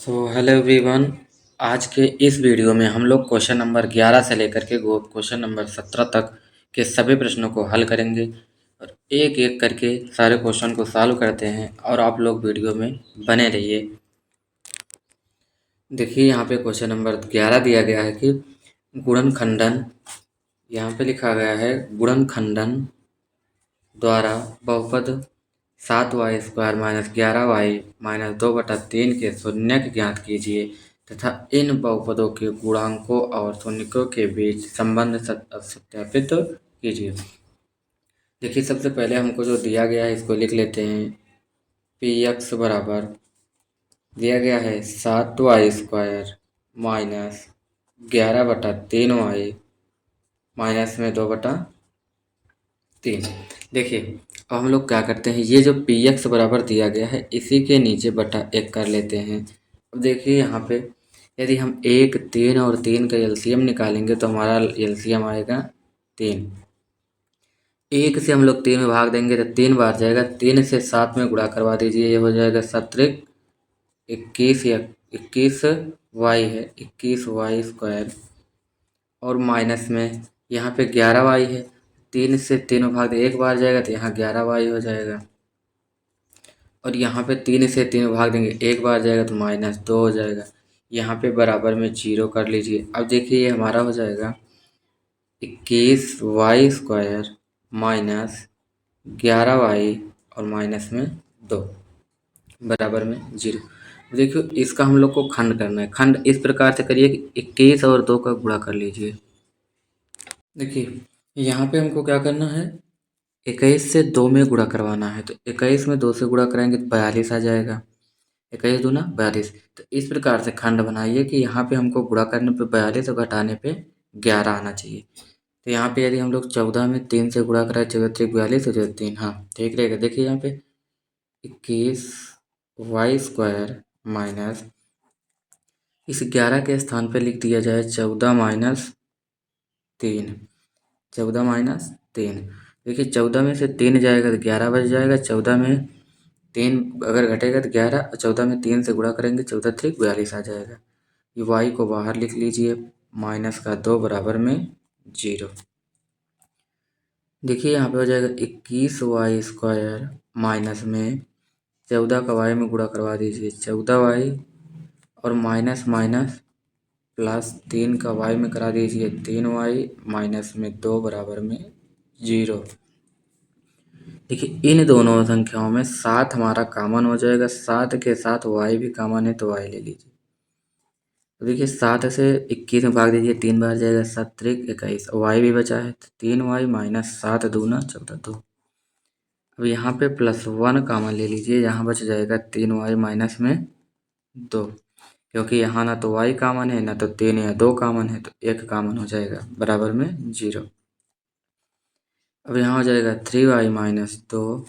Hello everyone. आज के इस वीडियो में हम लोग क्वेश्चन नंबर 11 से लेकर के क्वेश्चन नंबर 17 तक के सभी प्रश्नों को हल करेंगे और एक एक करके सारे क्वेश्चन को सॉल्व करते हैं और आप लोग वीडियो में बने रहिए। देखिए यहाँ पे क्वेश्चन नंबर 11 दिया गया है कि गुणनखंडन, यहाँ पे लिखा गया है गुणनखंडन द्वारा बहुपद 7y² - 11y - 2/3 के शून्यक ज्ञात कीजिए तथा इन बहुपदों के गुणांकों और शून्यकों के बीच संबंध सत्यापित कीजिए। देखिए सबसे पहले हमको जो दिया गया है इसको लिख लेते हैं। px बराबर दिया गया है 7y² - 11/3y माइनस में 2/3। देखिए अब हम लोग क्या करते हैं, ये जो px बराबर दिया गया है इसी के नीचे बटा 1 कर लेते हैं। अब देखिए यहाँ पे यदि हम 1, 3 और 3 का एलसीएम निकालेंगे तो हमारा एलसीएम आएगा 3। 1 से हम लोग 3 में भाग देंगे तो 3 बार जाएगा। 3 से 7 में गुणा करवा दीजिए, ये हो जाएगा 17 21 या 21 वाई है 21y²। और माइनस में यहाँ पे 11y है। 3 से 3 में भाग दे, एक बार जाएगा तो यहाँ 11y हो जाएगा। और यहाँ पे 3 से 3 में भाग देंगे, एक बार जाएगा तो -2 हो जाएगा। यहाँ पे बराबर में 0 कर लीजिए। अब देखिए ये हमारा हो जाएगा 21y² - 11y और माइनस में 2 बराबर में 0। देखिए इसका हम लोग को खंड करना है। खंड इस प्रकार से करिए कि 21 और 2 का गुणा कर लीजिए। देखिए यहाँ पे हमको क्या करना है, 21 से 2 में गुणा करवाना है तो 21 में 2 से गुणा कराएंगे तो 42 आ जाएगा। 21 दूना 42। तो इस प्रकार से खंड बनाइए कि यहाँ पे हमको गुणा करने पे 42 और घटाने पे 11 आना चाहिए। तो यहाँ पे यदि हम लोग 14 में 3 से गुणा कराए 14 3 42 और 3, हाँ ठीक रहेगा। देखिए यहाँ पे 21y² माइनस इस 11 के स्थान पे लिख दिया जाए 14 - 3। 14 - 3। देखिए 14 में से 3 जाएगा तो 11 बच जाएगा। 14 में 3 अगर घटेगा तो 11, और 14 में 3 से गुणा करेंगे 14 3 42 आ जाएगा। ये y को बाहर लिख लीजिए, -2 बराबर में 0। देखिए यहाँ पे हो जाएगा 21y² माइनस में 14 का y में गुणा करवा दीजिए 14y और माइनस माइनस प्लस 3 का y में करा दीजिए 3y माइनस में 2 बराबर में 0। देखिए इन दोनों संख्याओं में 7 हमारा कॉमन हो जाएगा। 7 के साथ y भी कॉमन है तो y ले लीजिए। तो देखिए 7 से 21 में भाग दीजिए, 3 बार जाएगा 7 3 21 और y भी बचा है तो 3y माइनस 7 दूना 14 2। अब यहाँ पे +1 कॉमन ले लीजिए, यहाँ बच जाएगा 3y माइनस में 2, क्योंकि यहाँ ना तो y कॉमन है ना तो 3 या 2 कॉमन है तो 1 कॉमन हो जाएगा बराबर में 0। अब यहाँ हो जाएगा 3y माइनस 2,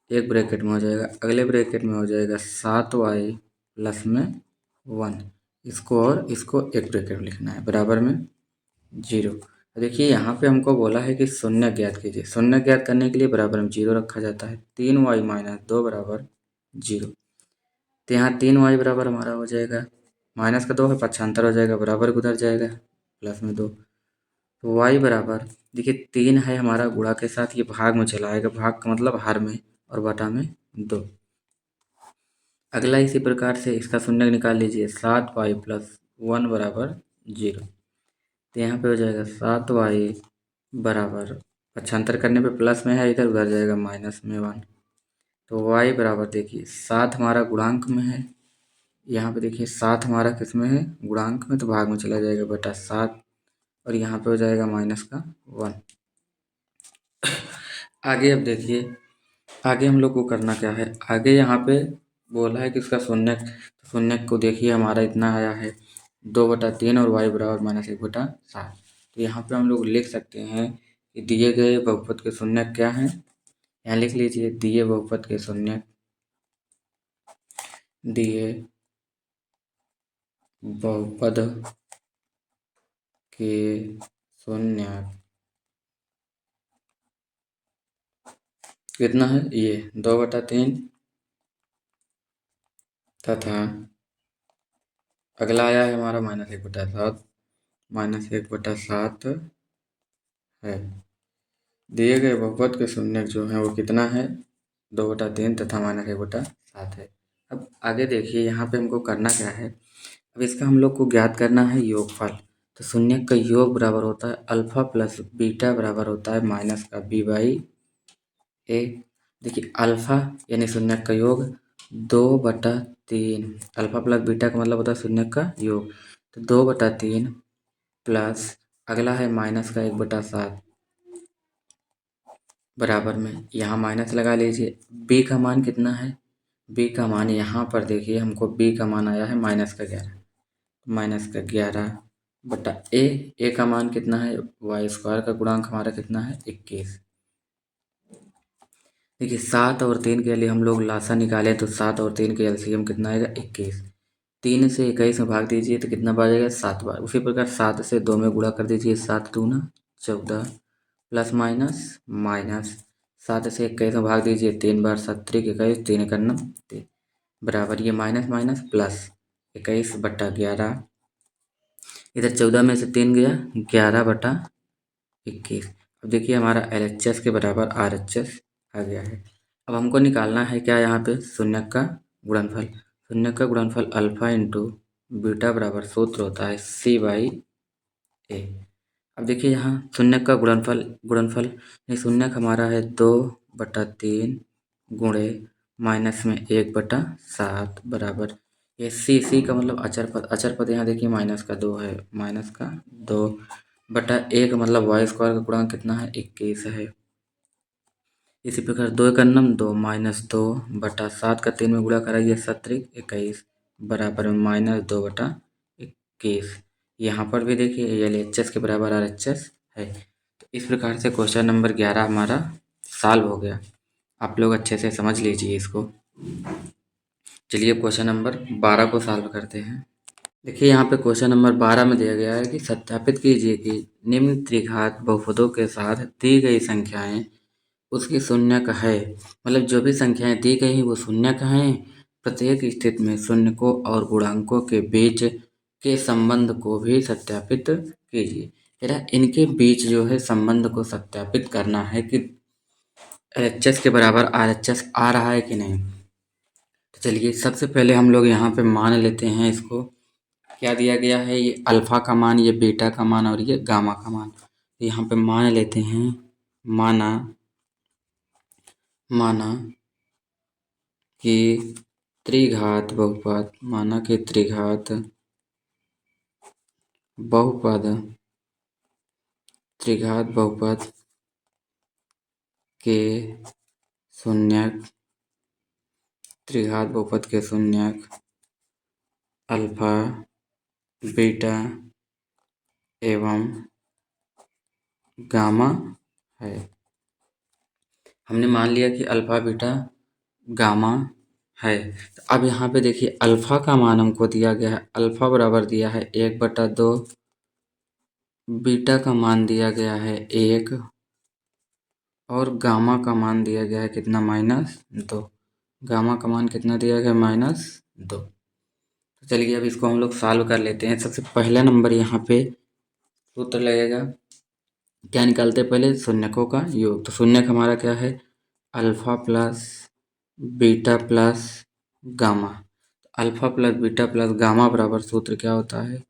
एक ब्रैकेट में हो जाएगा, अगले ब्रैकेट में हो जाएगा 7y प्लस में 1। इसको और इसको एक ब्रैकेट में लिखना है बराबर में 0। देखिए यहाँ पे हमको बोला है कि शून्य ज्ञात कीजिए। शून्य ज्ञात करने के लिए बराबर में 0 रखा जाता है। 3y माइनस 2 बराबर 0। तो यहाँ 3y बराबर हमारा हो जाएगा, माइनस का 2 है पक्षांतर हो जाएगा, बराबर उधर जाएगा प्लस में 2। तो y बराबर देखिए 3 है हमारा गुणा के साथ, ये भाग में चला आएगा, भाग का मतलब हर में, और बटा में 2। अगला इसी प्रकार से इसका शून्य निकाल लीजिए, 7y प्लस 1 बराबर 0। तो यहाँ पे हो जाएगा 7y बराबर, पक्षांतर करने पे प्लस में है, इधर उधर जाएगा माइनस में 1। तो y बराबर देखिए 7 हमारा गुणांक में है, यहाँ पे देखिए 7 हमारा किस में है, गुणांक में, तो भाग में चला जाएगा बटा 7 और यहाँ पे हो जाएगा माइनस का 1। आगे अब देखिए आगे हम लोग को करना क्या है। आगे यहाँ पे बोला है कि उसका शून्य, शून्य को देखिए हमारा इतना आया है 2/3 और y बराबर -1/7। तो यहाँ पे हम लोग लिख सकते हैं कि दिए गए बहुपद के शून्य क्या हैं। यहाँ लिख लीजिए दिए बहुपद के शून्य, दिए बहुपद के शून्य कितना है, ये 2/3 तथा अगला आया है हमारा -1/7। -1/7 है। दिए गए बहुपद के शून्यक जो है वो कितना है, 2/3 तथा -1/7 है। अब आगे देखिए यहाँ पे हमको करना क्या है। अब इसका हम लोग को ज्ञात करना है योगफल। तो शून्यक का योग बराबर होता है अल्फा प्लस बीटा बराबर होता है माइनस का b/a। देखिए अल्फा यानी शून्यक का योग 2/3, अल्फा प्लस बीटा का मतलब होता है शून्यक का योग, तो 2/3 प्लस अगला है माइनस का 1/7 बराबर में यहाँ माइनस लगा लीजिए। b का मान कितना है, b का मान यहाँ पर देखिए हमको b का मान आया है -11/a का मान कितना है, y² का गुणांक हमारा कितना है 21। देखिए 7 और 3 के लिए हम लोग लासा निकालें तो 7 और 3 के एलसीएम कितना आएगा 21। 3 से 21 में भाग दीजिए तो कितना बार जाएगा 7 बार। उसी प्रकार 7 से 2 में गुणा कर दीजिए, 7 दूना 14 प्लस माइनस माइनस 7 से 21 में भाग दीजिए 3 बार, 7 त्रिक 21, 3 एक अन्नम 3 बराबर ये माइनस माइनस प्लस 21/11। इधर 14 में से 3 गया 11/21। अब देखिए हमारा LHS के बराबर RHS आ गया है। अब हमको निकालना है क्या, यहाँ पे शून्यक का गुणनफल। शून्यक का गुणनफल अल्फा इंटू बीटा बराबर सूत्र होता है C/A। अब देखिए यहाँ शून्यक का गुणनफल ये शून्यक हमारा है 2/3 गुणे माइनस में 1/7 बराबर ये C का मतलब अचर पद यहाँ देखिए -2 है, -2/1 मतलब y² का गुणांक कितना है 21 है। इसी प्रकार 2 एक अन्नम 2 -2/7 का 3 में गुणा कराइए 7 त्रिक 21 बराबर में -2/21। यहाँ पर भी देखिए LHS के बराबर RHS है। तो इस प्रकार से क्वेश्चन नंबर 11 हमारा सॉल्व हो गया। आप लोग अच्छे से समझ लीजिए इसको। चलिए अब क्वेश्चन नंबर 12 को सॉल्व करते हैं। देखिए यहाँ पे क्वेश्चन नंबर 12 में दिया गया है कि सत्यापित कीजिए कि निम्न त्रिघात बहुपदों के साथ दी गई संख्याएं उसकी शून्यक है। मतलब जो भी संख्याएं दी गई हैं वो शून्यक हैं। प्रत्येक स्थिति में शून्यकों और गुणांकों के बीच के संबंध को भी सत्यापित कीजिए। कह रहा है इनके बीच जो है संबंध को सत्यापित करना है कि LHS के बराबर RHS आ रहा है कि नहीं। तो चलिए सबसे पहले हम लोग यहाँ पे मान लेते हैं इसको। क्या दिया गया है, ये अल्फा का मान, ये बीटा का मान और ये गामा का मान। तो यहाँ पे मान लेते हैं, माना कि त्रिघात बहुपद, माना कि त्रिघात बहुपद के शून्यक, त्रिघात बहुपद के शून्यक अल्फा बीटा एवं गामा है। हमने मान लिया कि अल्फा बीटा गामा है। तो अब यहाँ पे देखिए अल्फा का मान हमको दिया गया है, अल्फा बराबर दिया है 1/2, बीटा का मान दिया गया है 1 और गामा का मान दिया गया है कितना -2। गामा का मान कितना दिया गया -2। तो चलिए अब इसको हम लोग सॉल्व कर लेते हैं। सबसे पहला नंबर यहाँ पे सूत्र लगेगा, क्या निकालते हैं पहले शून्यकों का योग। तो शून्यक हमारा क्या है alpha plus beta plus gamma. Alpha plus beta plus gamma बराबर सूत्र क्या होता है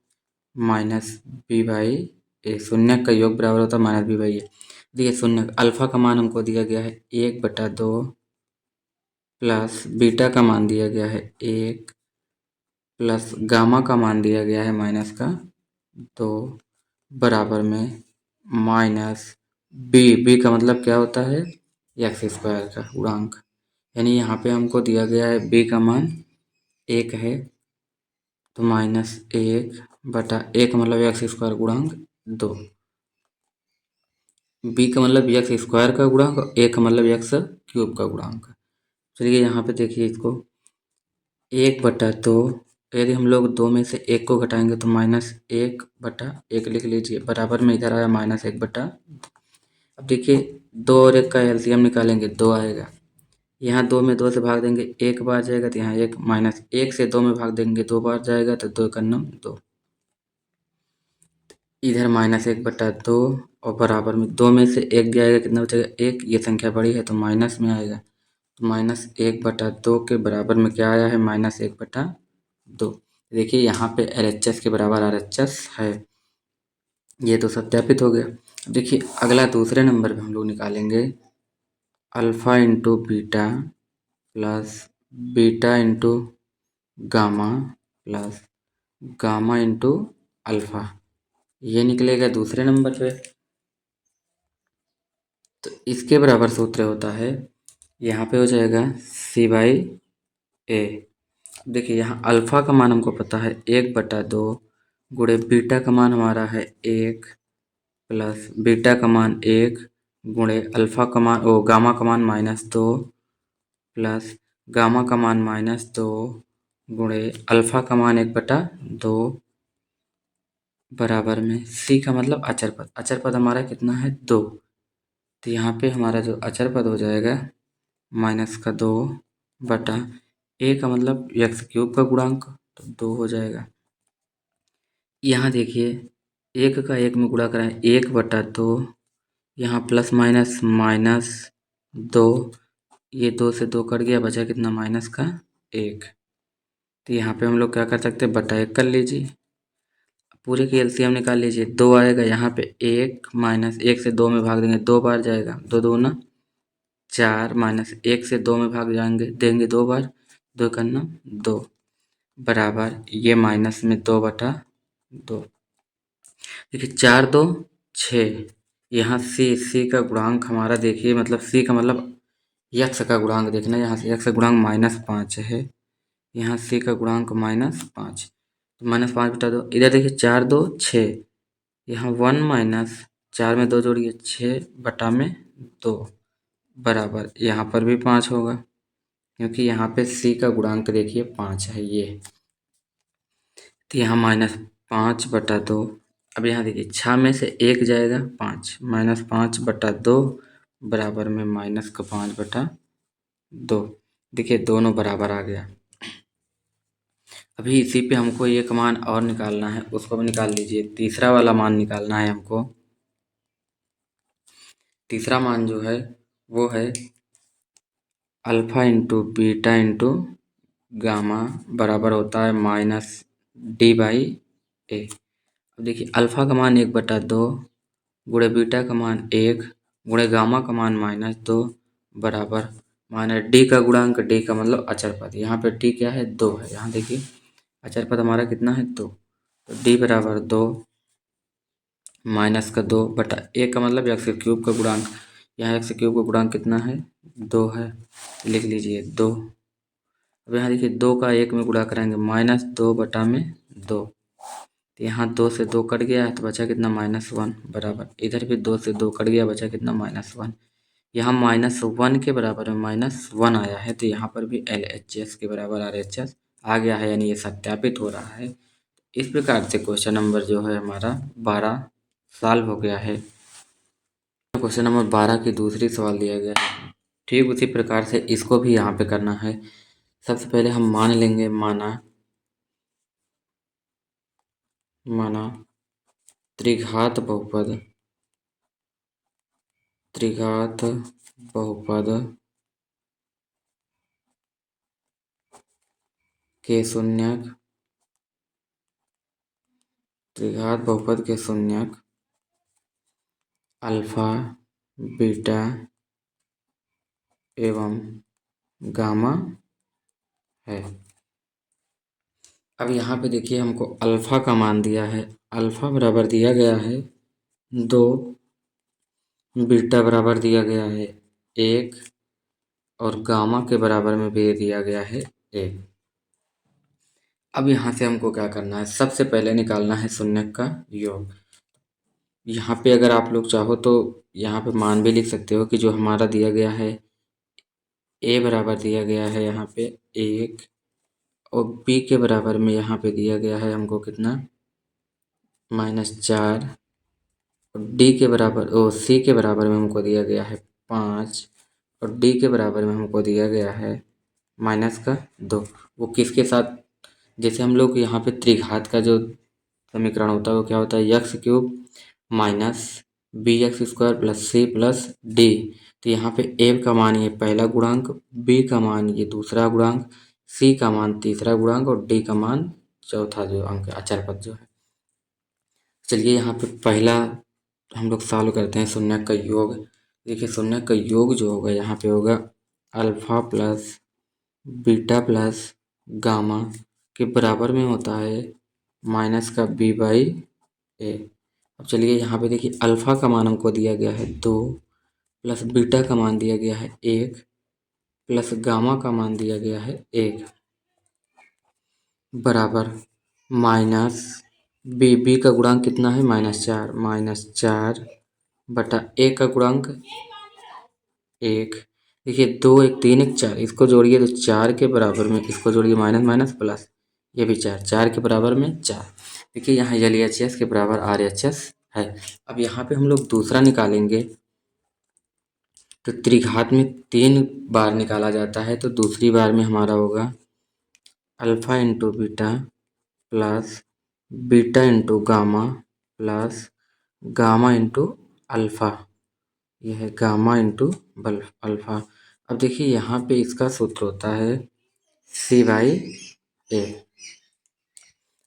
-b/a। शून्यक का योग बराबर होता है -b/a। देखिए शून्यक अल्फा का मान हमको दिया गया है 1/2 प्लस बीटा का मान दिया गया है 1 प्लस गामा का मान दिया गया है -2 बराबर में -b का मतलब क्या होता है x² का गुणांक। यानी यहाँ पे हमको दिया गया है b का मान 1 है तो -1/1 मतलब x² गुणांक 2। b का मतलब x² का गुणांक और a का मतलब x³ का गुणांक। चलिए यहाँ पे देखिए इसको 1/2, यदि हम लोग 2 में से 1 को घटाएंगे तो -1/1 लिख लीजिए बराबर में इधर आया -1/2। अब देखिए 2 और 1 का एलसीएम निकालेंगे 2 आएगा, यहाँ 2 में 2 से भाग देंगे 1 बार जाएगा, तो यहाँ 1 माइनस 1 से 2 में भाग देंगे 2 बार जाएगा, तो 2 का 2। इधर -1/2 और बराबर में 2 में से 1 जाएगा, कितना बचेगा 1। ये संख्या बड़ी है तो माइनस में आएगा, तो -1/2 के बराबर में क्या आया है, -1/2। देखिए यहाँ पे LHS के बराबर RHS है, ये तो सत्यापित हो गया। देखिए अगला दूसरे नंबर पे हम लोग निकालेंगे alpha into beta plus beta into gamma plus gamma into alpha, ये निकलेगा दूसरे नंबर पे। तो इसके बराबर सूत्र होता है, यहाँ पे हो जाएगा C/A। देखिए यहाँ अल्फ़ा का मान हमको पता है 1/2 गुणे बीटा का मान हमारा है 1 प्लस बीटा का मान 1 गुणे अल्फ़ा का मान गामा का मान -2 प्लस गामा का मान -2 गुणे अल्फ़ा का मान 1/2 बराबर में C का मतलब अचर पद। अचर पद हमारा कितना है 2, तो यहाँ पे हमारा जो अचर पद हो जाएगा -2 बटा A का मतलब x³ का गुणांक, तो 2 हो जाएगा। यहाँ देखिए 1 का 1 में गुणा कराएं 1/2, यहाँ प्लस माइनस -2, ये 2 से 2 कट गया, बचा कितना -1। तो यहाँ पे हम लोग क्या कर सकते हैं, बटा 1 कर लीजिए, पूरे की एलसीएम निकाल लीजिए। 2 आएगा यहाँ पे 1 -1 से 2 में भाग देंगे 2 बार जाएगा, 2 दूना 4 -1 से 2 में भाग जाएंगे देंगे 2 बार, 2 करना 2 बराबर ये माइनस में 2/2। देखिए 4 2 6, यहाँ C का गुणांक हमारा देखिए, मतलब C का मतलब यक्ष का गुणांक देखना, यहाँ से यक्ष का गुणांक -5 है, यहाँ C का गुणांक -5, तो -5/2। इधर देखिए 4 2 6, यहाँ 1 माइनस 4 में 2 जोड़िए 6/2 बराबर यहाँ पर भी 5 होगा, क्योंकि यहाँ पे C का गुणांक देखिए 5 है ये, तो यहाँ -5/2। अब यहाँ देखिए 6 में से 1 जाएगा 5, -5/2 बराबर में -5/2। देखिए दोनों बराबर आ गया। अभी इसी पे हमको एक मान और निकालना है, उसको भी निकाल लीजिए। तीसरा वाला मान निकालना है हमको। तीसरा मान जो है वो है alpha into beta into gamma बराबर होता है -D/A। अब देखिए अल्फ़ा का मान 1/2 गुणे बीटा का मान 1 गुणे गामा का मान -2 बराबर -D का गुणांक, D का मतलब अचर पद, यहाँ पे D क्या है 2 है, यहाँ देखिए अचर पद हमारा कितना है 2, तो D बराबर 2 -2 बटा A का मतलब x³ का गुणांक, यहाँ x³ का गुणांक कितना है 2 है, लिख लीजिए 2। अब यहाँ देखिए 2 का 1 में गुणा कराएंगे -2/2, तो यहाँ 2 से 2 कट गया है, तो बचा कितना -1 बराबर, इधर भी 2 से 2 कट गया, बचा कितना -1। यहाँ -1 के बराबर में -1 आया है, तो यहाँ पर भी LHS के बराबर RHS आ गया है, यानी ये सत्यापित हो रहा है। इस प्रकार से क्वेश्चन नंबर जो है हमारा 12 सॉल्व हो गया है। क्वेश्चन नंबर 12 की दूसरी सवाल दिया गया है, ठीक उसी प्रकार से इसको भी यहाँ पे करना है। सबसे पहले हम मान लेंगे, माना त्रिघात बहुपद के शून्यक, त्रिघात बहुपद के शून्यक अल्फा बीटा एवं गामा है। अब यहाँ पे देखिए हमको अल्फा का मान दिया है, अल्फा बराबर दिया गया है 2, बीटा बराबर दिया गया है 1 और गामा के बराबर में भी दिया गया है 1। अब यहाँ से हमको क्या करना है, सबसे पहले निकालना है शून्यक का योग। यहाँ पे अगर आप लोग चाहो तो यहाँ पे मान भी लिख सकते हो कि जो हमारा दिया गया है A बराबर दिया गया है यहाँ पे 1 और B के बराबर में यहाँ पे दिया गया है हमको कितना -4 और D के बराबर C के बराबर में हमको दिया गया है 5 और डी के बराबर में हमको दिया गया है -2। वो किसके साथ, जैसे हम लोग यहाँ पे त्रिघात का जो समीकरण होता है वो क्या होता है, x³ minus bx² plus c plus D. तो यहाँ पे ए का मान ये पहला गुणांक, बी का मान ये दूसरा गुणांक, सी का मान तीसरा गुणांक और डी का मान चौथा जो अंक है, अचर पद जो है। चलिए यहाँ पे पहला हम लोग सॉल्व करते हैं शून्य का योग। देखिए शून्य का योग जो होगा यहाँ पे होगा alpha plus beta plus gamma के बराबर में होता है माइनस का b/a। अब चलिए यहाँ पे देखिए अल्फा का मान हमको दिया गया है 2 प्लस बीटा का मान दिया गया है 1 प्लस गामा का मान दिया गया है 1 बराबर माइनस बी का गुणांक कितना है -4 बटा ए का गुणांक 1। देखिए 2 1 3 1 4, इसको जोड़िए तो 4 के बराबर में इसको जोड़िए माइनस माइनस प्लस, ये भी 4 के बराबर में 4। देखिए यहाँ LHS के बराबर RHS है। अब यहाँ पे हम लोग दूसरा निकालेंगे तो त्रिघात में 3 बार निकाला जाता है, तो दूसरी बार में हमारा होगा alpha into beta plus beta into gamma plus gamma into alpha, यह है गामा इंटू अल्फा। अब देखिए यहाँ पे इसका सूत्र होता है c/a।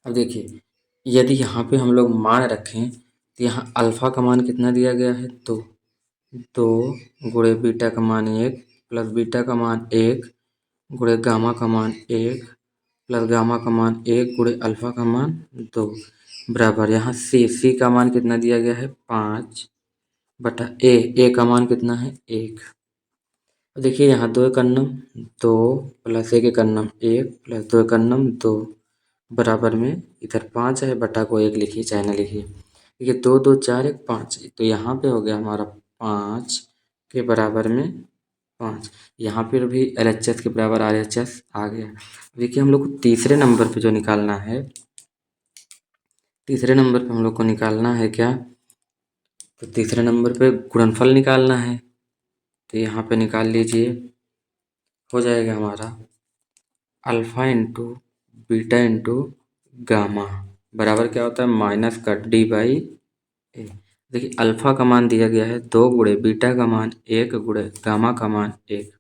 अब देखिए यदि यहाँ पे हम लोग मान रखें तो यहाँ अल्फा का मान कितना दिया गया है 2 गुणे बीटा का मान 1 प्लस बीटा का मान 1 गुणे गामा का मान 1 प्लस गामा का मान 1 गुणे अल्फा का मान 2 बराबर यहाँ सी का मान कितना दिया गया है 5 बटा ए का मान कितना है 1। देखिए यहाँ 2 एक अन्नम 2 प्लस 1 एक अन्नम 1 प्लस 2 एक अन्नम 2 बराबर में इधर 5 है, बटा को 1 लिखिए चाहे ना लिखिए। देखिए 2 2 4 1 5, तो यहाँ पे हो गया हमारा 5 के बराबर में 5। यहाँ पर भी LHS के बराबर RHS आ गया। देखिए हम लोग को तीसरे नंबर पे जो निकालना है, तीसरे नंबर पे हम लोग को निकालना है क्या, तो तीसरे नंबर पे गुणनफल निकालना है। तो यहाँ पे निकाल लीजिए, हो जाएगा हमारा alpha into beta into gamma बराबर क्या होता है माइनस का d/a। देखिए अल्फा का मान दिया गया है 2 गुणे बीटा का मान 1 गुणे गामा का मान 1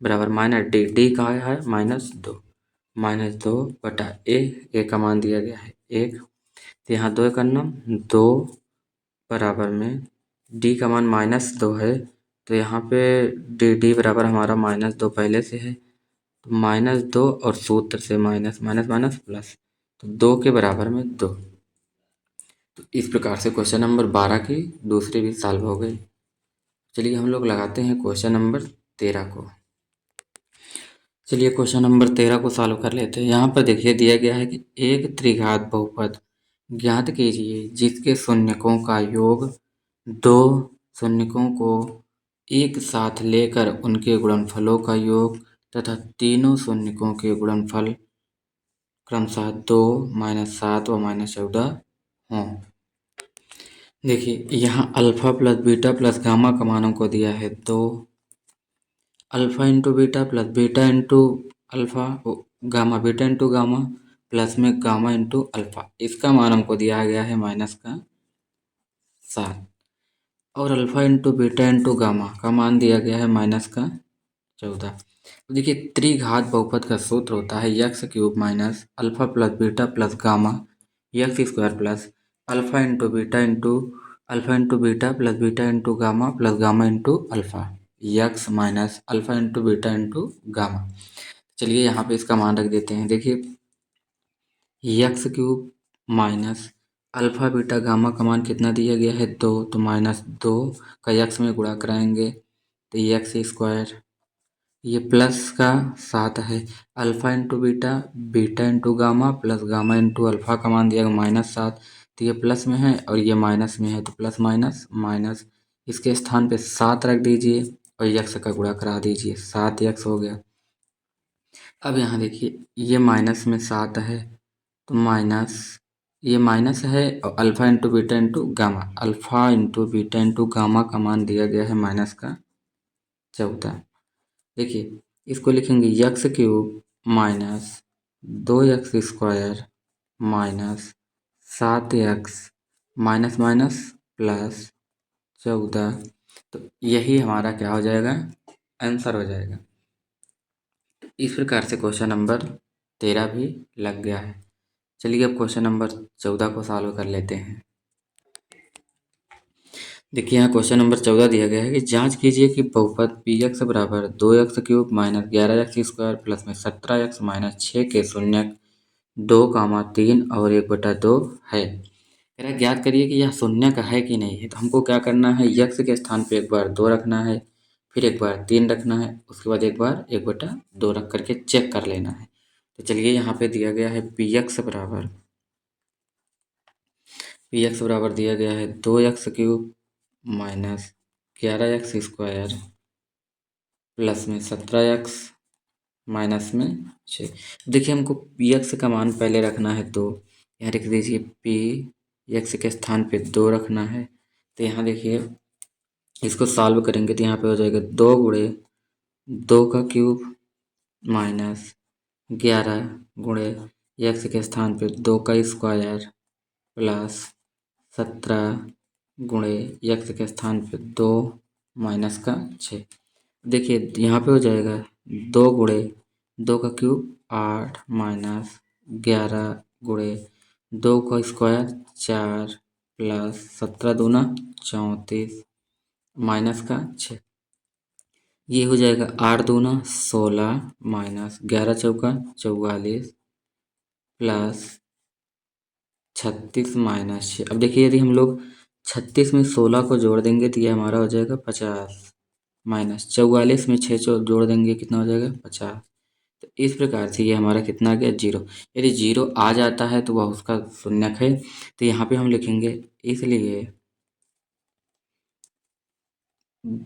बराबर माइनस डी का है -2 बटा ए का मान दिया गया है 1। तो यहाँ 2 एक अन्नम 2 बराबर में डी का मान -2 है, तो यहाँ पे डी बराबर हमारा -2 पहले से है, तो -2 और सूत्र से माइनस माइनस माइनस प्लस, तो 2 के बराबर में 2। तो इस प्रकार से क्वेश्चन नंबर 12 की दूसरी भी सॉल्व हो गई। चलिए हम लोग लगाते हैं क्वेश्चन नंबर 13 को। चलिए क्वेश्चन नंबर 13 को सॉल्व कर लेते हैं। यहाँ पर देखिए दिया गया है कि एक त्रिघात बहुपद ज्ञात कीजिए जिसके शून्यकों का योग 2 शून्यकों को एक साथ लेकर उनके गुणनफलों का योग तथा तीनों शून्यकों के गुणनफल क्रमशः 2 -7 व -14 हों। देखिए यहाँ alpha plus beta plus gamma का मान हमको दिया है 2, alpha into beta plus beta into alpha gamma beta into gamma plus में गामा इंटू अल्फा, इसका मान हमको दिया गया है -7 और alpha into beta into gamma का मान दिया गया है -14। तो देखिए त्रिघात बहुपद का सूत्र होता है x³ minus alpha plus beta plus gamma x² plus alpha into beta plus beta into gamma plus gamma into alpha x minus alpha into beta into gamma. चलिए यहाँ पे इसका मान रख देते हैं। देखिए x³ minus alpha beta gamma का मान कितना दिया गया है 2, तो -2 का x में गुणा कराएंगे तो x², ये प्लस का 7 है, alpha into beta beta into gamma plus gamma into alpha का मान दिया गया -7, तो ये प्लस में है और ये माइनस में है, तो प्लस माइनस माइनस, इसके स्थान पे 7 रख दीजिए और x का गुणा करा दीजिए, 7x हो गया। अब यहाँ देखिए ये माइनस में 7 है तो माइनस, ये माइनस है और alpha into beta into gamma, alpha into beta into gamma का मान दिया गया है -14। देखिए इसको लिखेंगे x cube minus 2x² minus 7x minus minus plus 14। तो यही हमारा क्या हो जाएगा, आंसर हो जाएगा। इस प्रकार से क्वेश्चन नंबर 13 भी लग गया है। चलिए अब क्वेश्चन नंबर 14 को सॉल्व कर लेते हैं। देखिए यहाँ क्वेश्चन नंबर 14 दिया गया है कि जांच कीजिए कि बहुपद पी एक्स बराबर 2x³ माइनस 11x² प्लस में 17x माइनस 6 के शून्यक 2, 3 और 1/2 है। कह रहा है ज्ञात करिए कि यह शून्यक है कि नहीं है। तो हमको क्या करना है, यक्स के स्थान पे एक बार 2 रखना है, फिर एक बार 3 रखना है, उसके बाद एक बार 1/2 रख करके चेक कर लेना है। तो चलिए यहाँ पे दिया गया है पी एक्स बराबर दिया गया है 2x³ माइनस 11x² प्लस में 17x माइनस में 6। देखिए हमको पी एक्स का मान पहले रखना है, तो यहाँ लिख दीजिए पी एक्स के स्थान पे 2 रखना है। तो यहाँ देखिए इसको सॉल्व करेंगे तो यहाँ पे हो जाएगा 2 गुणे 2 का क्यूब माइनस 11 गुणे एक्स के स्थान पे 2 का स्क्वायर प्लस 17 गुणे एक्स के स्थान पे 2 माइनस का 6। देखिए यहाँ पे हो जाएगा 2 गुणे 2 का क्यूब 8 माइनस 11 गुणे 2 का स्क्वायर 4 प्लस 17 दूना 34 माइनस का 6। ये हो जाएगा 8 दूना 16 माइनस 11 चौका 44 प्लस 36 माइनस 6। अब देखिए यदि हम लोग 36 में 16 को जोड़ देंगे तो ये हमारा हो जाएगा 50 माइनस 44 में 6 जोड़ देंगे कितना हो जाएगा 50। तो इस प्रकार से ये हमारा कितना आ गया 0। यदि 0 आ जाता है तो वह उसका शून्यक है। तो यहाँ पे हम लिखेंगे इसलिए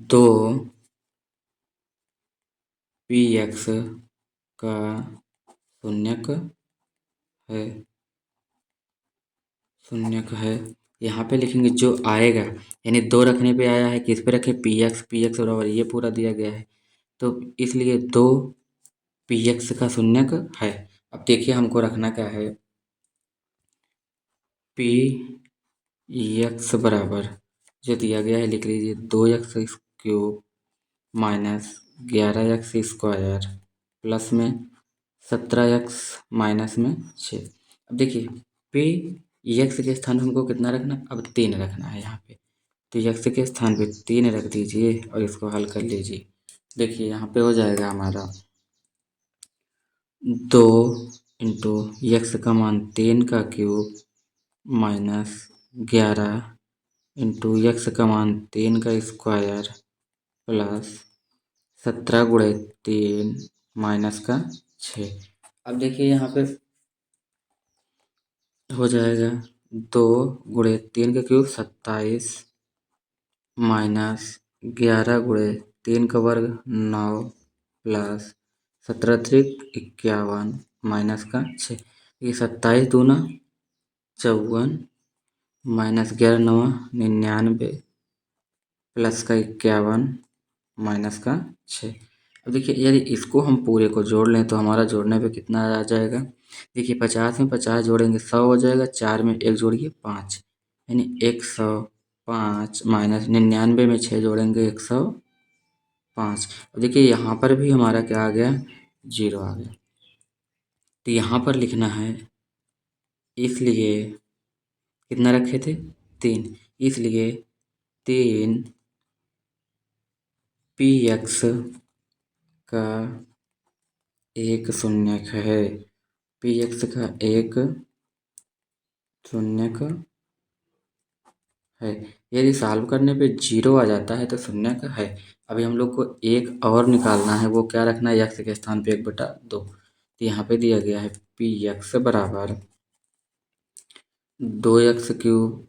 2 पी एक्स का शून्यक है, यहाँ पे लिखेंगे जो आएगा, यानी 2 रखने पे आया है, किस पे रखे पी एक्स बराबर ये पूरा दिया गया है, तो इसलिए 2 पी एक्स का शून्यक है। अब देखिए हमको रखना क्या है, पी एक्स बराबर जो दिया गया है लिख लीजिए 2x³ माइनस 11x² प्लस में 17x माइनस में 6। अब देखिए पे एक्स के स्थान पे हमको कितना रखना, अब 3 रखना है यहाँ पे। तो एक्स के स्थान पे 3 रख दीजिए और इसको हल कर लीजिए। देखिए यहाँ पे हो जाएगा हमारा 2 इंटू एक्स का मान 3 का क्यूब माइनस 11 इंटू एक्स का मान 3 का स्क्वायर प्लस 17 गुणे 3 माइनस का 6। अब देखिए यहाँ पे हो जाएगा 2 गुणे 3 का क्यूब 27 माइनस 11 गुणे 3 का वर्ग 9 प्लस 17×3 = 51 माइनस का 6। ये 27 दूना 54 माइनस 11×9 99 प्लस का 51 माइनस का 6। अब देखिए यदि इसको हम पूरे को जोड़ लें तो हमारा जोड़ने पे कितना आ जाएगा, देखिए 50 में 50 जोड़ेंगे 100 हो जाएगा, 4 में 1 जोड़िए 5 यानी 105 माइनस 99 में 6 जोड़ेंगे 105। अब देखिए यहाँ पर भी हमारा क्या आ गया 0 आ गया। तो यहाँ पर लिखना है, इसलिए कितना रखे थे 3, इसलिए 3 पी एक्स का एक शून्यक है, पी एक्स का एक शून्यक है। यदि सॉल्व करने पे 0 आ जाता है तो शून्यक है। अभी हम लोग को एक और निकालना है, वो क्या रखना है एक्स के स्थान पे 1/2। तो यहाँ पे दिया गया है पी एक्स बराबर 2x³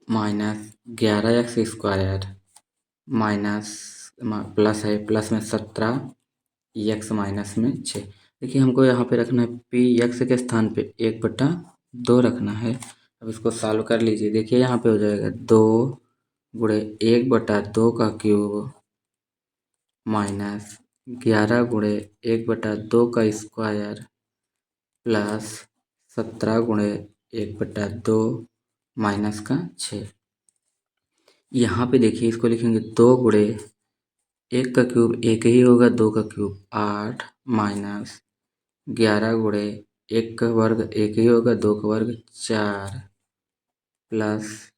minus 11x² minus plus है, प्लस में 17x माइनस में 6। देखिए हमको यहाँ पे रखना है पी एक्स के स्थान पे 1/2 रखना है। अब इसको सॉल्व कर लीजिए। देखिए यहाँ पे हो जाएगा 2 गुणे 1/2 का क्यूब माइनस 11 गुणे 1/2 का स्क्वायर प्लस 17 गुणे 1/2 माइनस का 6। यहाँ पे देखिए इसको लिखेंगे 2 गुणे 1 का क्यूब 1 ही होगा, 2 का क्यूब 8 माइनस 11 गुणे 1 का वर्ग 1 ही होगा, 2 का वर्ग 4 प्लस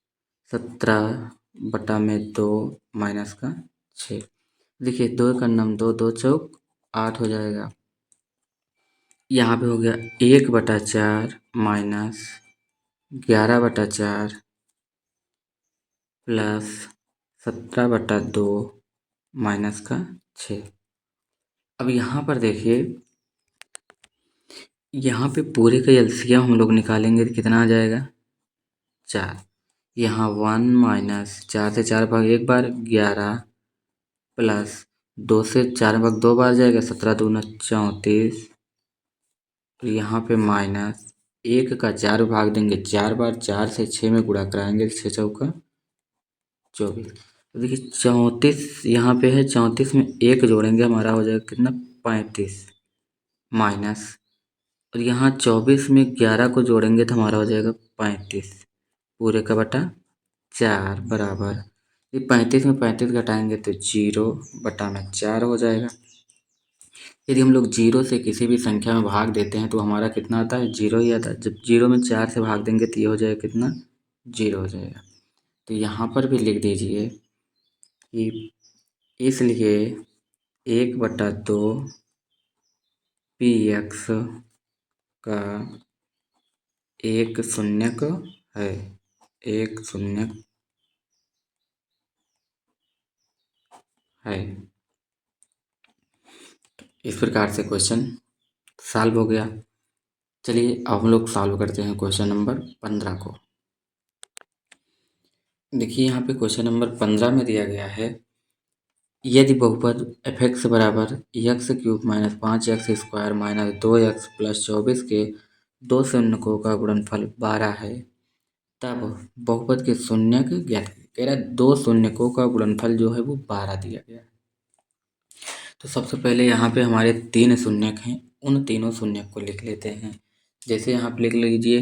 17/2 माइनस का 6। देखिए 2 का नाम 2, 2 चौक 8 हो जाएगा। यहाँ पे हो गया 1/4 माइनस 11/4 प्लस 17/2 माइनस का 6। अब यहाँ पर देखिए, यहाँ पे पूरे का एलसीएम हम लोग निकालेंगे तो कितना आ जाएगा 4। यहाँ 1 माइनस 4 से 4 भाग एक बार 11 प्लस 2 से 4 भाग 2 बार जाएगा 17 दूना 34। तो यहाँ पे माइनस 1 का 4 भाग देंगे 4 बार, 4 से 6 में गुणा कराएंगे 6 चौका 24। तो देखिए 34 यहाँ पे है, 34 में 1 जोड़ेंगे हमारा हो जाएगा कितना 35 माइनस, और यहाँ 24 में 11 को जोड़ेंगे तो हमारा हो जाएगा 35 पूरे का बटा 4 बराबर, ये 35 में 35 घटाएंगे तो 0/4 हो जाएगा। यदि हम लोग 0 से किसी भी संख्या में भाग देते हैं तो हमारा कितना आता है 0 ही आता है। जब 0 में 4 से भाग देंगे तो ये हो जाएगा कितना 0 हो जाएगा। तो यहाँ पर भी लिख दीजिए कि इसलिए 1/2 px का एक शून्यक है, एक शून्यक है। इस प्रकार से क्वेश्चन सॉल्व हो गया। चलिए अब हम लोग सॉल्व करते हैं क्वेश्चन नंबर 15 को। देखिए यहाँ पे क्वेश्चन नंबर 15 में दिया गया है, यदि बहुपद f(x) बराबर x³ minus 5x² minus 2x plus 24 के दो शून्यकों का गुणनफल 12 है, तब बहुपद के शून्यक ज्ञात करें। कह रहा है दो शून्यकों का गुणनफल जो है वो 12 दिया गया है। तो सबसे पहले यहाँ पे हमारे 3 शून्यक हैं, उन तीनों शून्यक को लिख लेते हैं। जैसे यहाँ पे लिख लीजिए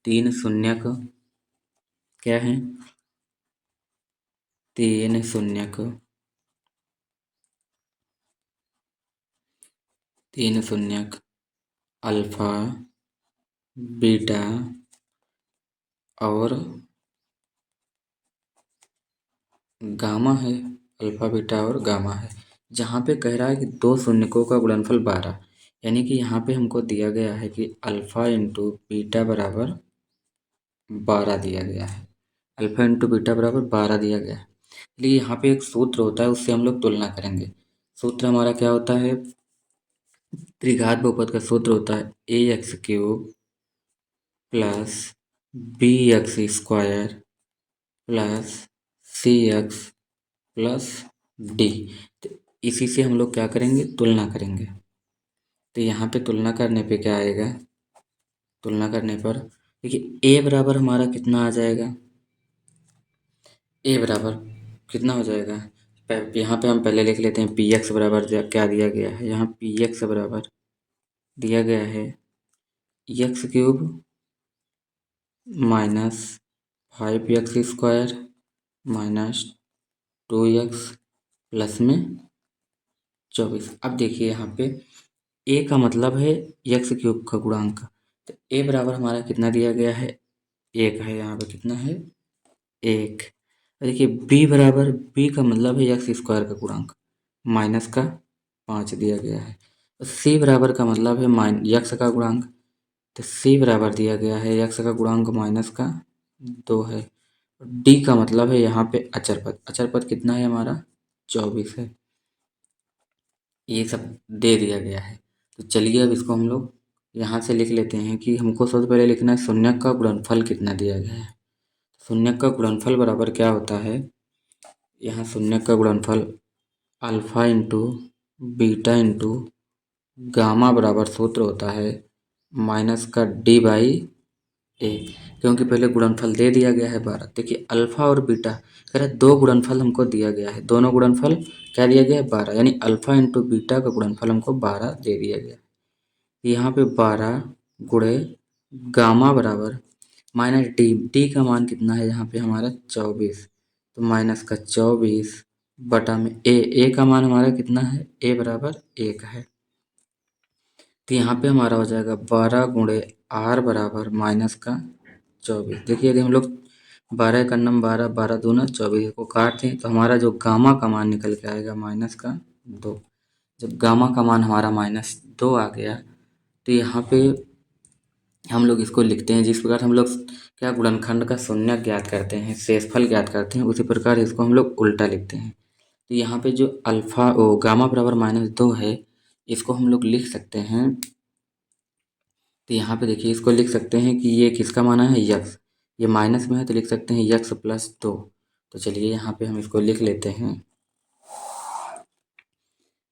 3 शून्यक क्या है, 3 शून्यक, 3 शून्यक अल्फा बीटा और गामा है, अल्फा बीटा और गामा है। जहाँ पे कह रहा है कि दो शून्यकों का गुणनफल 12, यानी कि यहाँ पे हमको दिया गया है कि अल्फा इंटू बीटा बराबर 12 दिया गया है, अल्फा इंटू बीटा बराबर 12 दिया गया है। इसलिए यहाँ पे एक सूत्र होता है, उससे हम लोग तुलना करेंगे। सूत्र हमारा क्या होता है, त्रिघात बहुपद का सूत्र होता है ax³ plus bx² plus cx plus D. तो इसी से हम लोग क्या करेंगे, तुलना करेंगे। तो यहाँ पे तुलना करने पे क्या आएगा, तुलना करने पर देखिए a बराबर हमारा कितना आ जाएगा, a बराबर कितना हो जाएगा, यहाँ पे हम पहले लिख लेते हैं px बराबर क्या दिया गया है, यहाँ px बराबर दिया गया है x³ minus 5x² minus 2x plus में 24। अब देखिए यहाँ पे a का मतलब है x³ का गुणांक, तो a बराबर हमारा कितना दिया गया है 1 है, यहाँ पे कितना है 1। देखिए b बराबर, b का मतलब है x² का गुणांक माइनस का 5 दिया गया है। तो c बराबर का मतलब है x का गुणांक, तो c बराबर दिया गया है x का गुणांक माइनस का 2 है। d का मतलब है यहाँ पे अचर पद, अचर पद कितना है हमारा 24 है। ये सब दे दिया गया है। तो चलिए अब इसको हम लोग यहाँ से लिख लेते हैं कि हमको सबसे पहले लिखना है शून्यक का गुणनफल कितना दिया गया है। शून्यक का गुणनफल बराबर क्या होता है, यहाँ शून्यक का गुणनफल alpha into beta into gamma बराबर सूत्र होता है माइनस का d/, ए, क्योंकि पहले गुणनफल दे दिया गया है 12। देखिए अल्फा और बीटा कह रहा है दो गुणनफल हमको दिया गया है, दोनों गुणनफल क्या दिया गया है 12, यानी अल्फा इंटू बीटा का गुणनफल हमको 12 दे दिया गया है। यहाँ पे 12 गुणे गामा बराबर माइनस डी, डी का मान कितना है यहाँ पे हमारा 24, तो माइनस का 24 बटा में ए का मान हमारा कितना है, ए बराबर 1 है। तो यहाँ पे हमारा हो जाएगा 12 गुणे आर बराबर माइनस का 24। देखिए यदि हम लोग 12 का नम 12, 12 दूना 24 को काटते हैं तो हमारा जो गामा का मान निकल के आएगा माइनस का 2। जब गामा का मान हमारा -2 आ गया तो यहाँ पे हम लोग इसको लिखते हैं जिस प्रकार हम लोग क्या गुणनखंड का शून्यक ज्ञात करते हैं, शेषफल ज्ञात करते हैं, उसी प्रकार इसको हम लोग उल्टा लिखते हैं। तो यहाँ पे जो अल्फा ओ गामा बराबर -2 है, इसको हम लोग लिख सकते हैं। तो यहाँ पे देखिए इसको लिख सकते हैं कि ये किसका माना है, यक्स, ये माइनस में है तो लिख सकते हैं यक्स प्लस 2। तो चलिए यहाँ पे हम इसको लिख लेते हैं,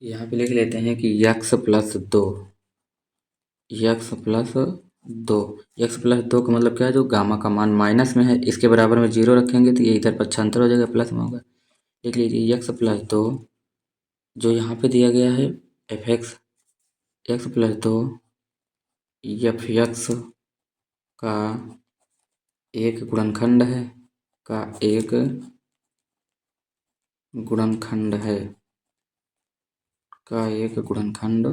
यहाँ पे लिख लेते हैं कि x plus 2, x plus 2, x plus 2 का मतलब क्या है, जो गामा का मान माइनस में है इसके बराबर में 0 रखेंगे तो ये इधर पक्षांतर हो जाएगा, प्लस में होगा। लिख लीजिए यक्स प्लस 2, जो यहाँ पे दिया गया है F x, x plus 2 F x का एक गुणनखंड है, का एक गुणनखंड है, का एक गुणनखंड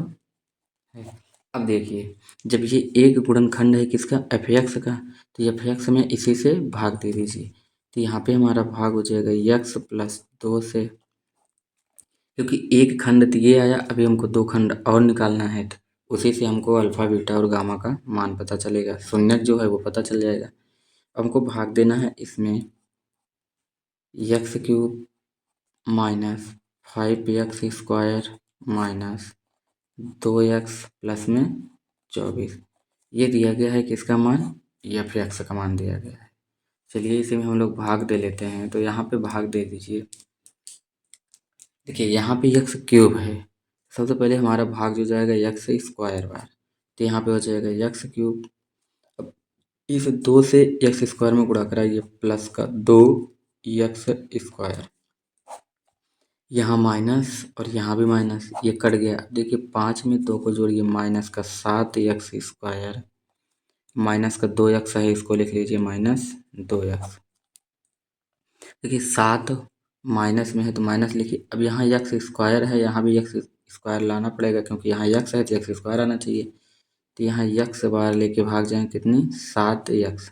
है। अब देखिए जब ये एक गुणनखंड है किसका, एफ एक्स का, तो एफ एक्स में इसी से भाग दे दीजिए। तो यहाँ पे हमारा भाग हो जाएगा यक्स प्लस 2 से, क्योंकि एक खंड तो ये आया, अभी हमको दो खंड और निकालना है तो उसी से हमको अल्फा बीटा और गामा का मान पता चलेगा, शून्यक जो है वो पता चल जाएगा। हमको भाग देना है इसमें x³ minus 5x square minus 2x plus में 24, ये दिया गया है किसका मान, एफ एक्स का मान दिया गया है। चलिए इसी में हम लोग भाग दे लेते हैं, तो यहाँ पे भाग दे दीजिए। देखिए यहाँ पे x³ है, सबसे पहले हमारा भाग जो जाएगा एक्स स्क्वायर बार, तो यहाँ पे हो जाएगा x³। अब इस 2 से एक्स स्क्वायर में गुणा कराइए, प्लस का 2x स्क्वायर, यहाँ माइनस और यहाँ भी माइनस, ये कट गया। देखिए 5 में 2 को जोड़िए, माइनस का 7x स्क्वायर माइनस का 2x है, इसको लिख लीजिए -2x। देखिए 7 माइनस में है तो माइनस लिखिए। अब यहाँ एक्स स्क्वायर है, यहाँ भी एक्स स्क्वायर लाना पड़ेगा क्योंकि यहाँ एक्स है तो एक्स स्क्वायर आना चाहिए। तो यहाँ एक्स बार लेके भाग जाएँ कितनी, 7x,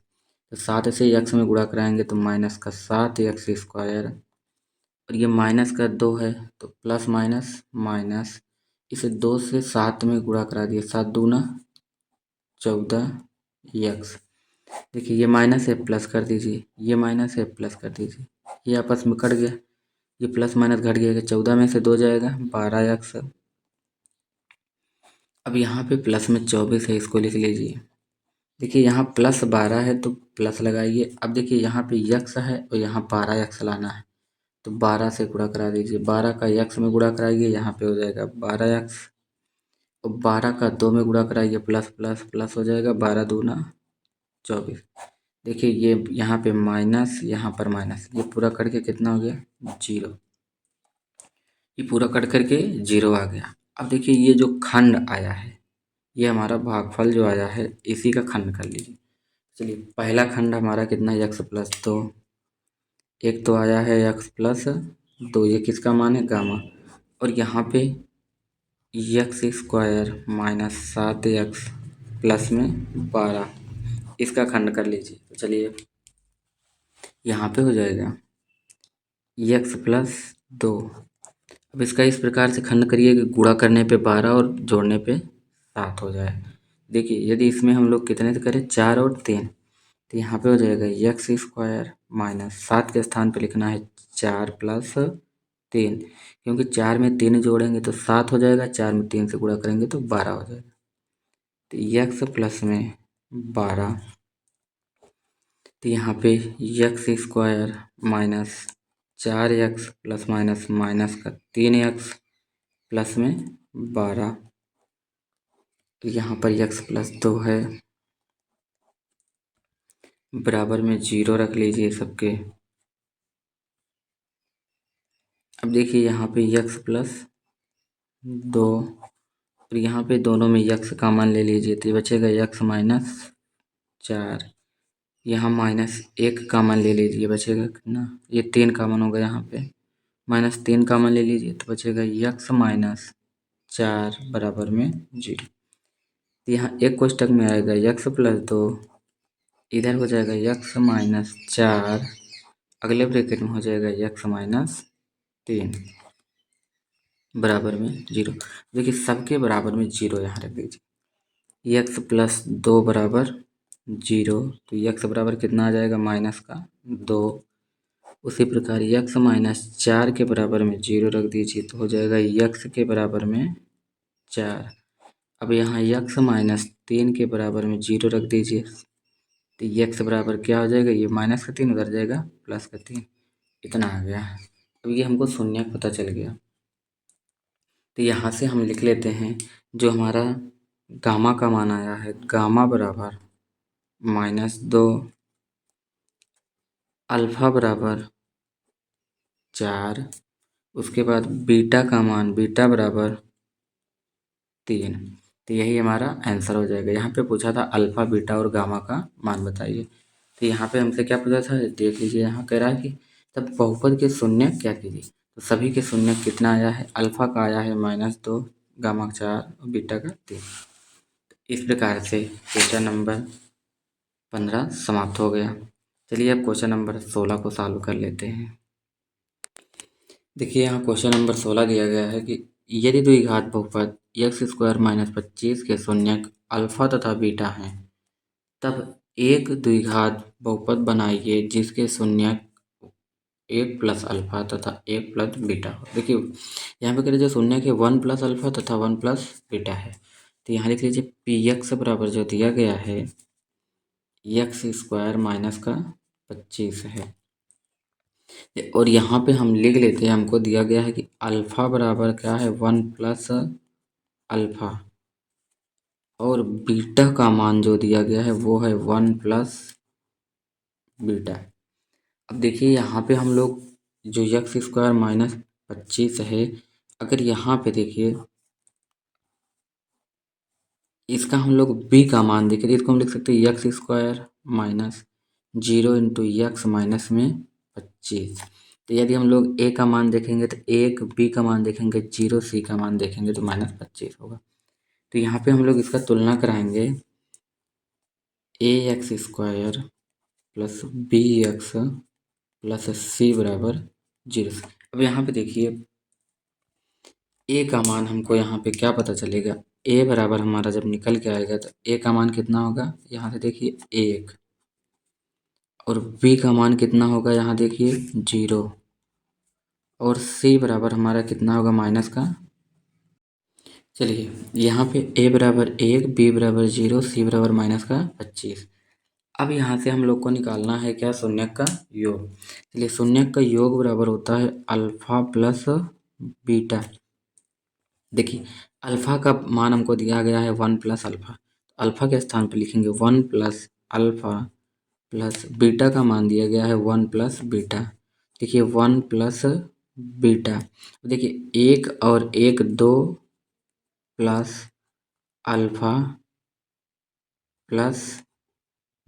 तो 7 से एक्स में गुणा कराएंगे तो माइनस का 7x स्क्वायर, और ये माइनस का 2 है तो प्लस माइनस माइनस, इसे 2 से 7 में गुणा करा दिए, 7 दूना 14x। देखिए ये माइनस है, प्लस कर दीजिए, ये माइनस है, प्लस कर दीजिए, ये आपस में कट गया, ये प्लस माइनस घट गया, 14 में से 2 जाएगा 12x। अब यहाँ पे प्लस में 24 है, इसको लिख लीजिए। देखिए यहाँ प्लस 12 है तो प्लस लगाइए। अब देखिए यहाँ पे यक्स है और यहाँ 12x लाना है, तो 12 से गुणा करा दीजिए, 12 का यक्स में गुणा कराइए, यहाँ पे हो जाएगा 12x, और 12 का 2 में गुणा कराइए, प्लस प्लस प्लस हो जाएगा, 12 दूना 24। देखिए ये यहाँ पे माइनस, यहाँ पर माइनस, ये पूरा करके कितना हो गया, 0, ये पूरा कट करके 0 आ गया। अब देखिए ये जो खंड आया है, ये हमारा भागफल जो आया है इसी का खंड कर लीजिए। चलिए पहला खंड हमारा कितना है, x+2, एक तो आया है x+2, ये किसका मान है, गामा, और यहाँ पे x² माइनस 7x प्लस में 12, इसका खंड कर लीजिए। तो चलिए यहाँ पे हो जाएगा x+2। अब इसका इस प्रकार से खंड करिए कि गुणा करने पे 12 और जोड़ने पे 7 हो जाए। देखिए यदि इसमें हम लोग कितने से करें, 4 और 3, तो यहाँ पे हो जाएगा x² माइनस 7 के स्थान पे लिखना है 4 प्लस 3, क्योंकि 4 में 3 जोड़ेंगे तो 7 हो जाएगा, 4 में 3 से गुणा करेंगे तो 12 हो जाएगा। तो x प्लस में 12, तो यहाँ पे x² minus 4x plus minus minus का 3x प्लस में 12, तो यहाँ पर x+2 है। बराबर में 0 रख लीजिए सबके। अब देखिए यहाँ पे यक्स प्लस 2 और यहाँ पे दोनों में यक्स कॉमन ले लीजिए तो ये बचेगा यक्स माइनस 4। यहाँ -1 कॉमन ले लीजिए, बचेगा कितना, ये 3 कॉमन होगा यहाँ पे, -3 कॉमन ले लीजिए तो बचेगा यक्स माइनस 4 बराबर में 0। तो यहाँ एक कोष्टक में आएगा यक्स प्लस 2, इधर हो जाएगा यक्स माइनस 4, अगले ब्रैकेट में हो जाएगा यक्स माइनस 3 बराबर में 0। देखिए सबके बराबर में 0 यहाँ रख दीजिए। यक्स प्लस 2 बराबर 0, तो यक्स बराबर कितना आ जाएगा, माइनस का 2। उसी प्रकार यक्स माइनस 4 के बराबर में 0 रख दीजिए तो हो जाएगा यक्स के बराबर में 4। अब यहाँ यक्स माइनस 3 के बराबर में 0 रख दीजिए तो यक्स बराबर क्या हो जाएगा, ये माइनस का 3 उधर जाएगा प्लस का 3, इतना आ गया। अब ये हमको शून्य पता चल गया तो यहाँ से हम लिख लेते हैं जो हमारा गामा का मान आया है, गामा बराबर -2, अल्फा बराबर 4, उसके बाद बीटा का मान, बीटा बराबर 3। तो यही हमारा आंसर हो जाएगा। यहाँ पे पूछा था अल्फा बीटा और गामा का मान बताइए, तो यहाँ पे हमसे क्या पूछा था, देख लीजिए। यहाँ कह रहा है कि तब बहुपद के शून्य क्या कीजिए, तो सभी के शून्य कितना आया है, अल्फा का आया है -2, गामा का 4 और बीटा का 3। इस प्रकार से क्वेश्चन नंबर 15 समाप्त हो गया। चलिए अब क्वेश्चन नंबर 16 को सॉल्व कर लेते हैं। देखिए यहाँ क्वेश्चन नंबर 16 दिया गया है कि यदि द्विघात बहुपद x² - 25 के शून्यक अल्फा तथा बीटा हैं, तब एक द्विघात बहुपद बनाइए जिसके शून्यक 1 प्लस अल्फा तथा 1 प्लस बीटा हो। देखिए यहाँ पे कह रहे जो शून्यक है 1 प्लस अल्फा तथा 1 प्लस बीटा है, तो यहाँ लिख लीजिए पी एक्स बराबर जो दिया गया है x² माइनस का 25 है। और यहाँ पे हम लिख लेते हैं, हमको दिया गया है कि अल्फा बराबर क्या है, 1 प्लस अल्फा, और बीटा का मान जो दिया गया है वो है 1 प्लस बीटा। अब देखिए यहाँ पे हम लोग जो x² माइनस 25 है, अगर यहाँ पे देखिए इसका हम लोग b का मान देखें, इसको हम लिख सकते हैं x² minus 0 into x minus में 25। तो यदि हम लोग a का मान देखेंगे तो 1, b का मान देखेंगे 0, c का मान देखेंगे तो -25 होगा। तो यहाँ पे हम लोग इसका तुलना कराएंगे, ax² plus bx plus c बराबर 0। अब यहाँ पे देखिए a का मान हमको यहाँ पे क्या पता चलेगा, a बराबर हमारा जब निकल के आएगा तो a का मान कितना होगा, यहाँ से देखिए 1, और b का मान कितना होगा, यहाँ देखिए 0, और c बराबर हमारा कितना होगा, माइनस का। चलिए यहाँ पे a बराबर 1, b बराबर 0, c बराबर माइनस का 25। अब यहाँ से हम लोग को निकालना है क्या, शून्यक का योग। चलिए शून्यक का योग बराबर होता है अल्फा प्लस बीटा। देखिए अल्फा का मान हमको दिया गया है 1 प्लस अल्फा, अल्फा के स्थान पर लिखेंगे 1 प्लस अल्फा, प्लस बीटा का मान दिया गया है 1 प्लस बीटा। देखिए 1 प्लस बीटा, देखिए 1 और 1 2 प्लस अल्फा प्लस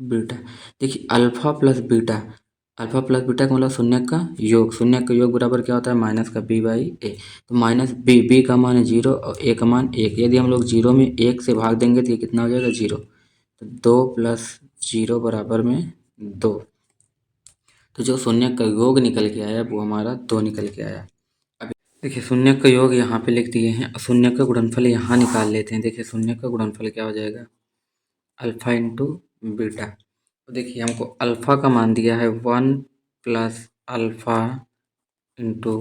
बीटा। देखिए alpha plus beta, alpha plus beta का मतलब शून्यक का योग, शून्यक का योग बराबर क्या होता है, माइनस का b/a। तो माइनस b का मान है 0 और a का मान 1। यदि हम लोग 0 में 1 से भाग देंगे तो ये कितना हो जाएगा, 0। तो 2 प्लस 0 बराबर में 2। तो जो शून्यक का योग निकल के आया वो हमारा 2 निकल के आया। अब देखिए शून्यक का योग यहाँ पे लिख दिए हैं, शून्यक का गुणनफल यहाँ निकाल लेते हैं। देखिए शून्यक का गुणनफल क्या हो जाएगा, अल्फा इंटू बीटा। तो देखिए हमको अल्फा का मान दिया है 1 प्लस अल्फा इंटू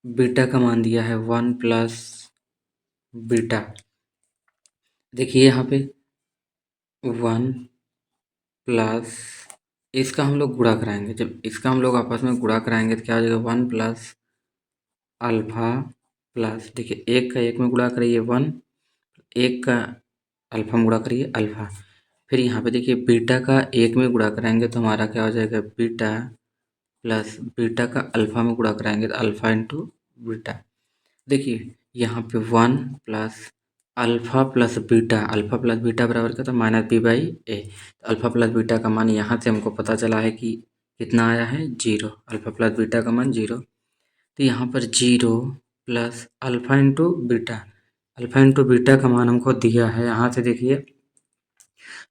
बीटा का मान दिया है 1 प्लस बीटा। देखिए यहाँ पे 1 प्लस, इसका हम लोग गुणा कराएंगे, जब इसका हम लोग आपस में गुणा कराएंगे तो क्या हो जाएगा, 1 प्लस अल्फा प्लस, देखिए 1 का 1 में गुणा करिए 1, 1 का अल्फा में गुणा करिए अल्फा, फिर यहाँ पे देखिए बीटा का एक में गुणा कराएंगे तो हमारा क्या हो जाएगा, बीटा प्लस बीटा का अल्फ़ा में गुणा कराएंगे तो अल्फ़ा इंटू बीटा। देखिए यहाँ पे 1 प्लस अल्फ़ा प्लस बीटा बराबर क्या था, माइनस बी बाई ए। तो अल्फ़ा प्लस बीटा का मान यहाँ से हमको पता चला है कि कितना आया है, 0। अल्फ़ा प्लस बीटा का मान 0। तो यहाँ पर 0 प्लस अल्फ़ा इंटू बीटा का मान हमको दिया है। यहाँ से देखिए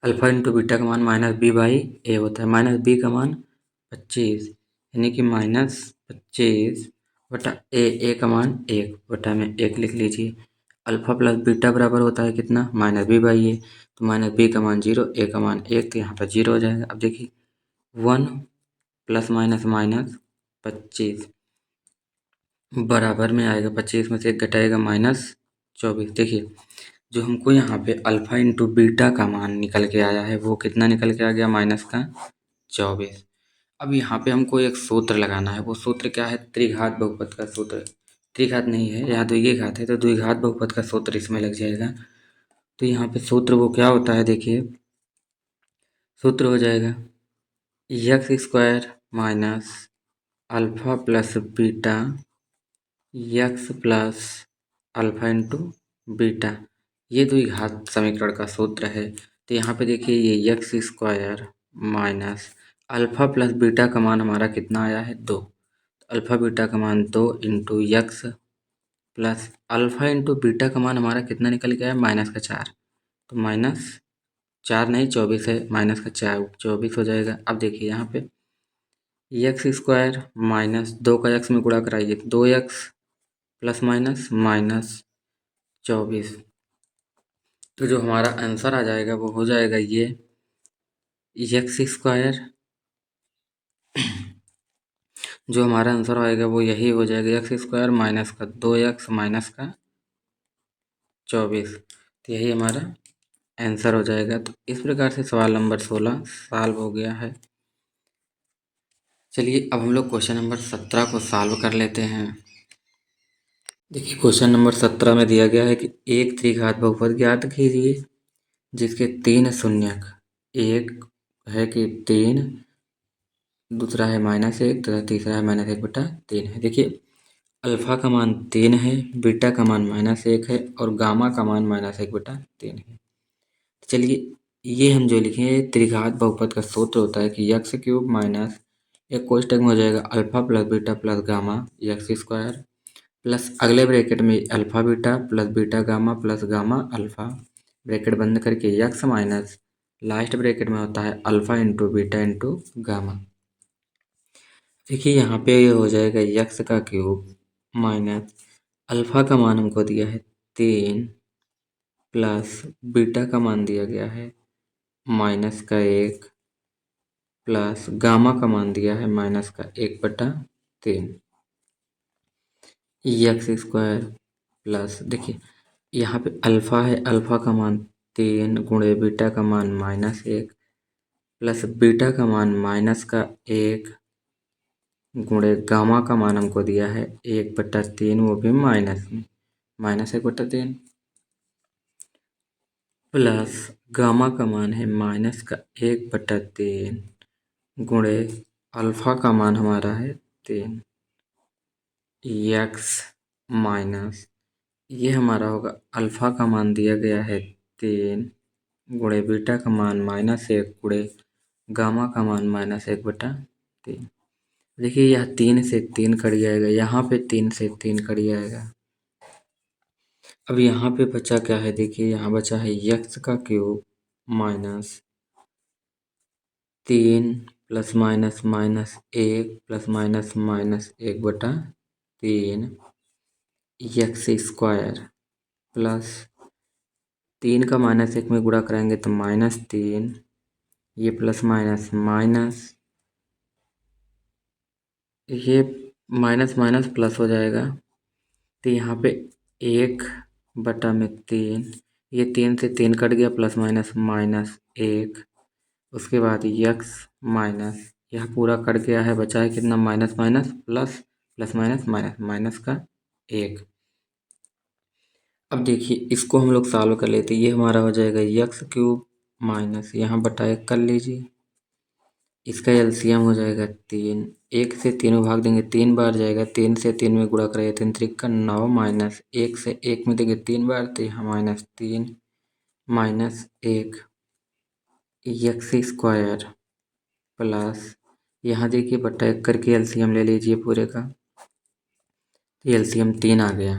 अल्फ़ा इंटू बीटा का मान माइनस बी बाई ए होता है। माइनस बी का मान 25, यानी कि माइनस 25 बटा ए का मान 1 बटा में 1 लिख लीजिए। अल्फ़ा प्लस बीटा बराबर होता है कितना, माइनस बी बाई ए। तो माइनस बी का मान 0, ए का मान 1, तो यहाँ पर 0 हो जाएगा। अब देखिए 1 प्लस माइनस माइनस 25 बराबर में आएगा, 25 में से 1 घटाएगा -24। देखिए जो हमको यहाँ पे अल्फ़ा इंटू बीटा का मान निकल के आया है वो कितना निकल के आ गया, -24। अब यहाँ पे हमको एक सूत्र लगाना है। वो सूत्र क्या है, त्रिघात बहुपद का सूत्र। त्रिघात नहीं है, यहाँ द्विघात है तो द्विघात बहुपद का सूत्र इसमें लग जाएगा। तो यहाँ पे सूत्र वो क्या होता है, देखिए सूत्र हो जाएगा x square minus alpha plus beta x plus alpha into beta. ये द्विघात समीकरण का सूत्र है। तो यहाँ पे देखिए ये x square minus alpha plus beta का मान हमारा कितना आया है, 2। अल्फ़ा बीटा का मान 2 into x plus alpha into beta का मान हमारा कितना निकल के आया, -4। तो -4 नहीं 24 है, -4 24 हो जाएगा। अब देखिए यहाँ पे एक्स स्क्वायर माइनस 2 का एक्स में गुणा कराइए, 2x प्लस माइनस -24। तो जो हमारा आंसर आ जाएगा वो हो जाएगा ये एक्स स्क्वायर। जो हमारा आंसर आएगा वो यही हो जाएगा, एक्स स्क्वायर माइनस का 2x माइनस का 24। तो यही हमारा आंसर हो जाएगा। तो इस प्रकार से सवाल नंबर 16 सॉल्व हो गया है। चलिए अब हम लोग क्वेश्चन नंबर 17 को सॉल्व कर लेते हैं। देखिए क्वेश्चन नंबर 17 में दिया गया है कि एक त्रिघात बहुपद ज्ञात कीजिए जिसके 3 शून्यक, एक है कि 3, दूसरा है -1 तथा तीसरा है -1/3 है। देखिए अल्फ़ा का मान 3 है, बीटा का मान -1 है और गामा का मान -1/3 है। चलिए ये हम जो लिखे हैं त्रिघात बहुपद का सूत्र होता है कि एक्स क्यूब माइनस एक कोष्टक में हो जाएगा alpha plus beta plus gamma x square plus अगले ब्रैकेट में alpha beta plus beta gamma plus gamma alpha, bracket बंद करके एक्स माइनस लास्ट ब्रैकेट में होता है alpha into beta into gamma. देखिए यहाँ पे ये हो जाएगा एक्स का क्यूब माइनस अल्फ़ा का मान हमको दिया है 3 प्लस बीटा का मान दिया गया है -1 प्लस गामा का मान दिया है -1/3 एक्स स्क्वायर प्लस देखिए यहाँ पे अल्फ़ा है, अल्फ़ा का मान 3 गुणे बीटा का मान -1 प्लस बीटा का मान -1 गुणे गामा का मान हमको दिया है 1/3, वो भी माइनस में -1/3 प्लस गामा का मान है -1/3 गुणे अल्फ़ा का मान हमारा है 3 एक्स माइनस ये हमारा होगा अल्फ़ा का मान दिया गया है 3 गुणे बीटा का मान -1 गुणे गामा का मान -1/3। देखिए यह 3 से 3 कट जाएगा, यहाँ पे 3 से 3 कट जाएगा। अब यहाँ पे बचा क्या है, देखिए यहाँ बचा है एक्स का cube minus 3 plus minus -1 plus -1/3 x square plus 3 का -1 में गुणा कराएंगे तो -3, ये प्लस माइनस माइनस, ये माइनस माइनस प्लस हो जाएगा। तो यहाँ पे 1/3, ये 3 से 3 कट गया, प्लस माइनस -1, उसके बाद यक्स माइनस यह पूरा कट गया है, बचा है कितना minus minus plus, plus minus minus, minus का 1। अब देखिए इसको हम लोग सॉल्व कर लेते हैं। ये हमारा हो जाएगा एक्स क्यूब माइनस यहाँ बटा 1 कर लीजिए। इसका एलसीएम हो जाएगा 3। 1 से 3 में भाग देंगे 3 बार जाएगा। 3 से 3 में गुणा करेंगे 3 त्रिक का 9 माइनस 1 से 1 में देंगे 3 बार तो यहाँ -3 -1 एक्स स्क्वायर प्लस यहाँ देखिए बटा 1 करके एलसीएम ले लीजिए पूरे का। एलसीएम 3 आ गया।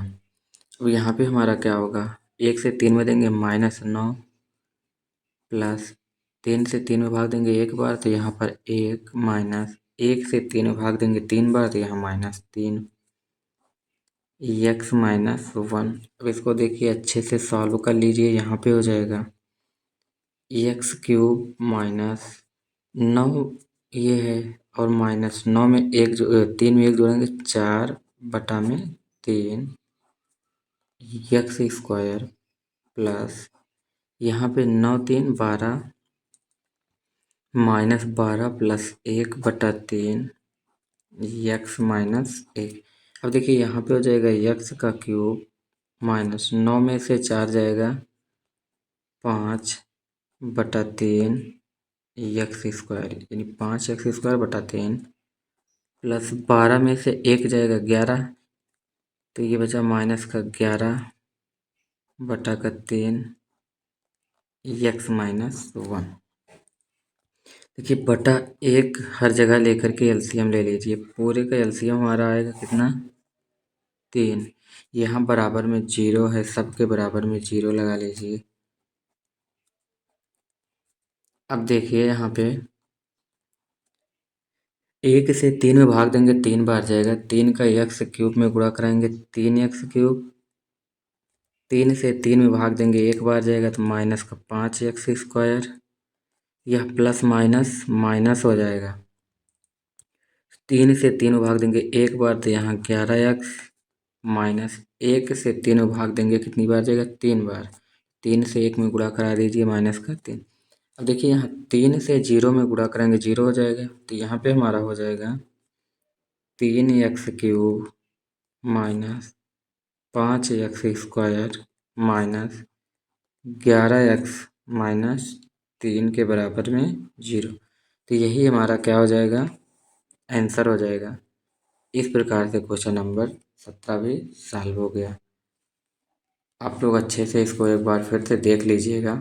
अब यहाँ पे हमारा क्या होगा, 1 से 3 में देंगे -9 प्लस 3 से 3 में भाग देंगे 1 बार तो यहाँ पर 1 माइनस 1 से 3 में भाग देंगे 3 बार तो यहाँ -3 x -1। अब इसको देखिए अच्छे से सॉल्व कर लीजिए। यहाँ पे हो जाएगा x³ -9 ये है और -9 में 3 में 1 जोड़ेंगे 4 बटा में 3 एक्स स्क्वायर प्लस यहाँ पे 9 3 12 -12 प्लस 1 बटा 3 एक्स -1। अब देखिए यहाँ पे हो जाएगा x³ -9 में से 4 जाएगा 5 बटा 3 एक्स स्क्वायर यानी 5x² बटा 3 प्लस 12 में से 1 जाएगा 11 तो ये बचा -11 बटा का 3 एक्स -1। देखिए बटा 1 हर जगह लेकर के एलसीएम ले लीजिए। पूरे का एलसीएम हमारा आएगा कितना 3। यहाँ बराबर में 0 है, सबके बराबर में 0 लगा लीजिए। अब देखिए यहाँ पे 1 से 3 में भाग देंगे 3 बार जाएगा। 3 का x³ में गुणा कराएंगे 3x³। 3 से 3 में भाग देंगे 1 बार जाएगा तो -5x²। यह प्लस माइनस माइनस हो जाएगा। 3 से 3 में भाग देंगे 1 बार तो यहाँ 11x माइनस 1 से 3 में भाग देंगे कितनी बार जाएगा 3 बार। 3 से 1 में गुणा करा दीजिए -3। अब देखिए यहाँ 3 से 0 में गुणा करेंगे 0 हो जाएगा तो यहाँ पे हमारा हो जाएगा 3x³ -5x² -11x-3 के बराबर में 0। तो यही हमारा क्या हो जाएगा, आंसर हो जाएगा। इस प्रकार से क्वेश्चन नंबर 17 भी सॉल्व हो गया। आप लोग अच्छे से इसको एक बार फिर से देख लीजिएगा।